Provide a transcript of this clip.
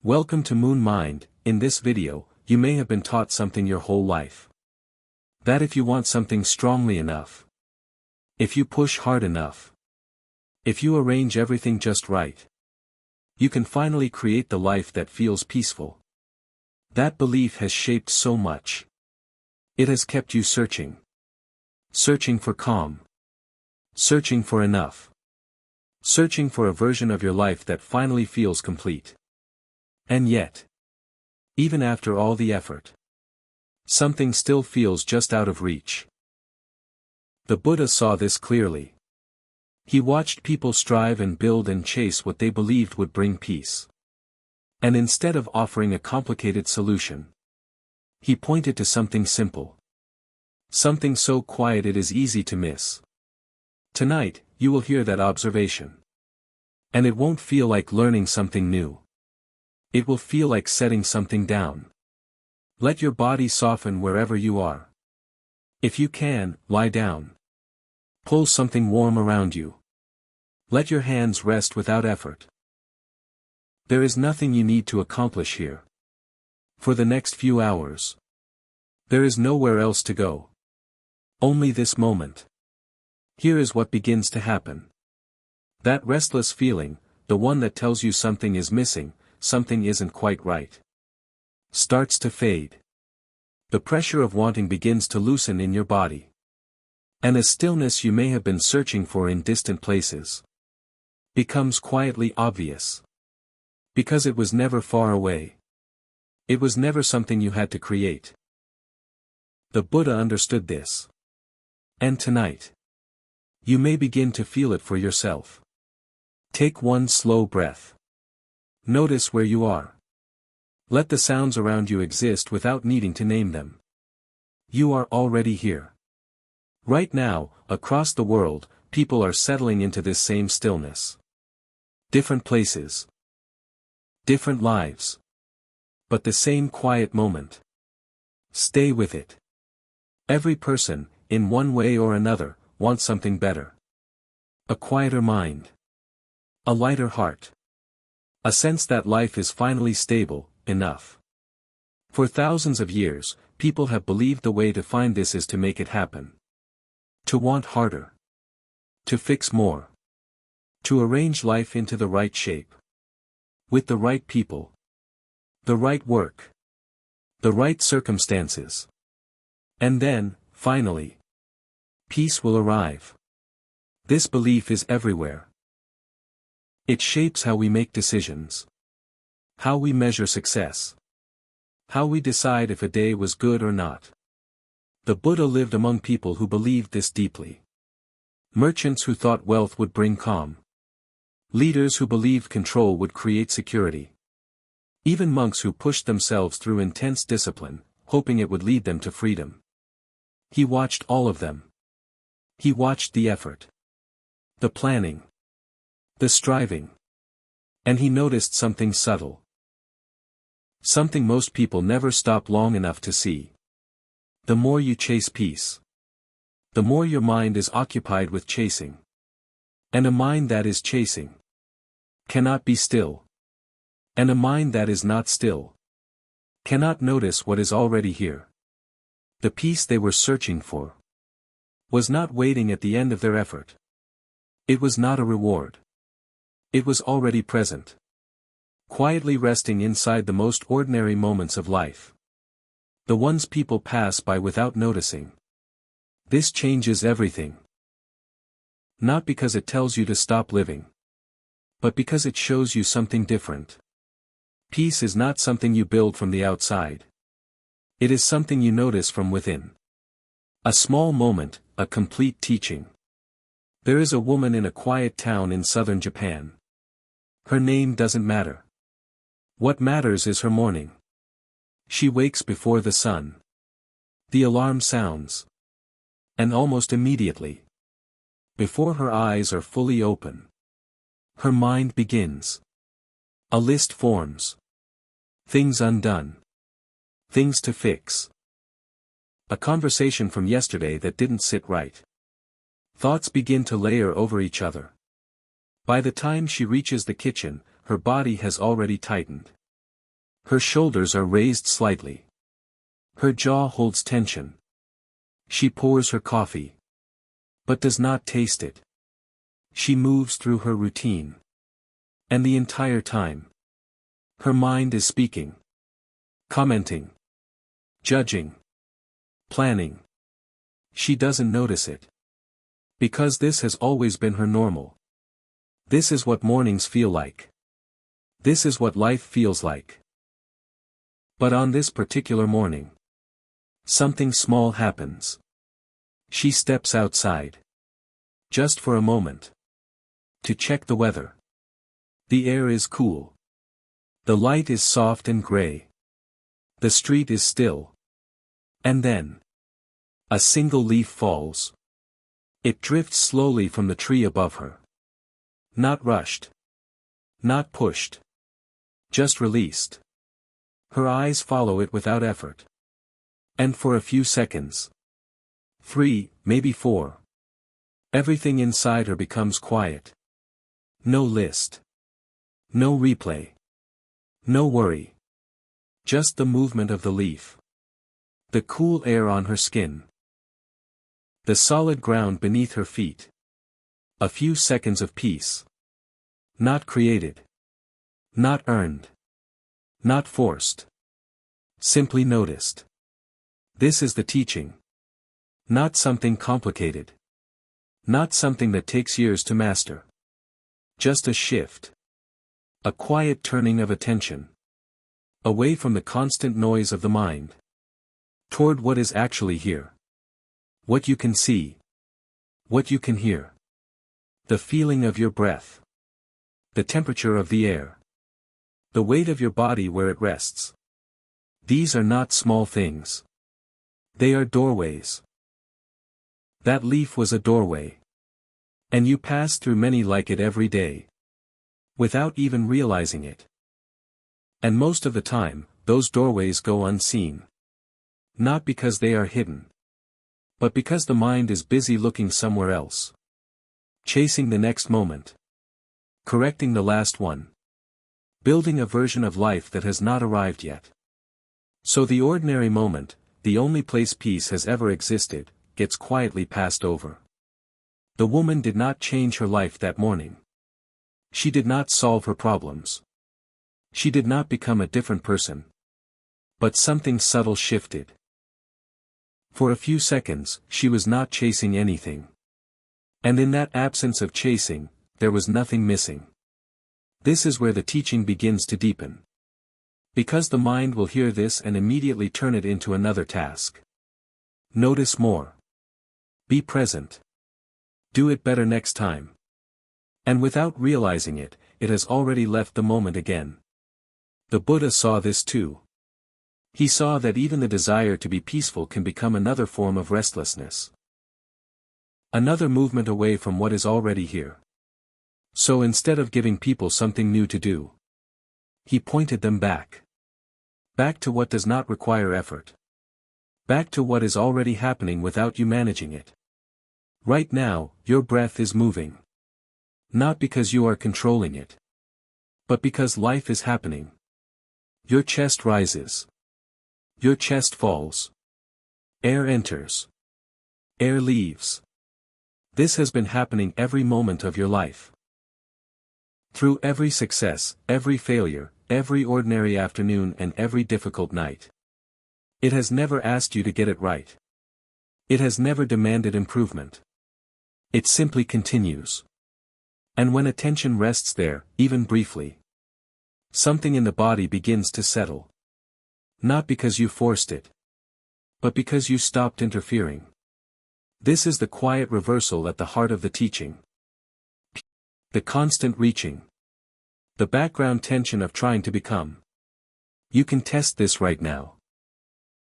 Welcome to Moon Mind. In this video, you may have been taught something your whole life. That if you want something strongly enough, if you push hard enough, if you arrange everything just right, you can finally create the life that feels peaceful. That belief has shaped so much. It has kept you searching. Searching for calm. Searching for enough. Searching for a version of your life that finally feels complete. And yet, even after all the effort, something still feels just out of reach. The Buddha saw this clearly. He watched people strive and build and chase what they believed would bring peace. And instead of offering a complicated solution, he pointed to something simple. Something so quiet it is easy to miss. Tonight, you will hear that observation. And it won't feel like learning something new. It will feel like setting something down. Let your body soften wherever you are. If you can, lie down. Pull something warm around you. Let your hands rest without effort. There is nothing you need to accomplish here. For the next few hours, there is nowhere else to go. Only this moment. Here is what begins to happen. That restless feeling, the one that tells you something is missing, something isn't quite right, starts to fade. The pressure of wanting begins to loosen in your body. And a stillness you may have been searching for in distant places becomes quietly obvious. Because it was never far away. It was never something you had to create. The Buddha understood this. And tonight, you may begin to feel it for yourself. Take one slow breath. Notice where you are. Let the sounds around you exist without needing to name them. You are already here. Right now, across the world, people are settling into this same stillness. Different places. Different lives. But the same quiet moment. Stay with it. Every person, in one way or another, wants something better. A quieter mind. A lighter heart. A sense that life is finally stable, enough. For thousands of years, people have believed the way to find this is to make it happen. To want harder. To fix more. To arrange life into the right shape. With the right people. The right work. The right circumstances. And then, finally, peace will arrive. This belief is everywhere. It shapes how we make decisions. How we measure success. How we decide if a day was good or not. The Buddha lived among people who believed this deeply. Merchants who thought wealth would bring calm. Leaders who believed control would create security. Even monks who pushed themselves through intense discipline, hoping it would lead them to freedom. He watched all of them. He watched the effort. The planning. The striving. And he noticed something subtle. Something most people never stop long enough to see. The more you chase peace, the more your mind is occupied with chasing. And a mind that is chasing cannot be still. And a mind that is not still cannot notice what is already here. The peace they were searching for was not waiting at the end of their effort. It was not a reward. It was already present. Quietly resting inside the most ordinary moments of life. The ones people pass by without noticing. This changes everything. Not because it tells you to stop living. But because it shows you something different. Peace is not something you build from the outside. It is something you notice from within. A small moment, a complete teaching. There is a woman in a quiet town in southern Japan. Her name doesn't matter. What matters is her morning. She wakes before the sun. The alarm sounds. And almost immediately, before her eyes are fully open, her mind begins. A list forms. Things undone. Things to fix. A conversation from yesterday that didn't sit right. Thoughts begin to layer over each other. By the time she reaches the kitchen, her body has already tightened. Her shoulders are raised slightly. Her jaw holds tension. She pours her coffee, but does not taste it. She moves through her routine. And the entire time, her mind is speaking, commenting, judging, planning. She doesn't notice it. Because this has always been her normal. This is what mornings feel like. This is what life feels like. But on this particular morning, something small happens. She steps outside. Just for a moment. To check the weather. The air is cool. The light is soft and gray. The street is still. And then, a single leaf falls. It drifts slowly from the tree above her. Not rushed. Not pushed. Just released. Her eyes follow it without effort. And for a few seconds, 3, maybe 4, everything inside her becomes quiet. No list. No replay. No worry. Just the movement of the leaf. The cool air on her skin. The solid ground beneath her feet. A few seconds of peace. Not created. Not earned. Not forced. Simply noticed. This is the teaching. Not something complicated. Not something that takes years to master. Just a shift. A quiet turning of attention. Away from the constant noise of the mind. Toward what is actually here. What you can see. What you can hear. The feeling of your breath. The temperature of the air. The weight of your body where it rests. These are not small things. They are doorways. That leaf was a doorway. And you pass through many like it every day. Without even realizing it. And most of the time, those doorways go unseen. Not because they are hidden. But because the mind is busy looking somewhere else. Chasing the next moment. Correcting the last one. Building a version of life that has not arrived yet. So the ordinary moment, the only place peace has ever existed, gets quietly passed over. The woman did not change her life that morning. She did not solve her problems. She did not become a different person. But something subtle shifted. For a few seconds, she was not chasing anything. And in that absence of chasing, there was nothing missing. This is where the teaching begins to deepen. Because the mind will hear this and immediately turn it into another task. Notice more. Be present. Do it better next time. And without realizing it, it has already left the moment again. The Buddha saw this too. He saw that even the desire to be peaceful can become another form of restlessness. Another movement away from what is already here. So instead of giving people something new to do, he pointed them back. Back to what does not require effort. Back to what is already happening without you managing it. Right now, your breath is moving. Not because you are controlling it. But because life is happening. Your chest rises. Your chest falls. Air enters. Air leaves. This has been happening every moment of your life. Through every success, every failure, every ordinary afternoon and every difficult night. It has never asked you to get it right. It has never demanded improvement. It simply continues. And when attention rests there, even briefly, something in the body begins to settle. Not because you forced it. But because you stopped interfering. This is the quiet reversal at the heart of the teaching. The constant reaching. The background tension of trying to become. You can test this right now.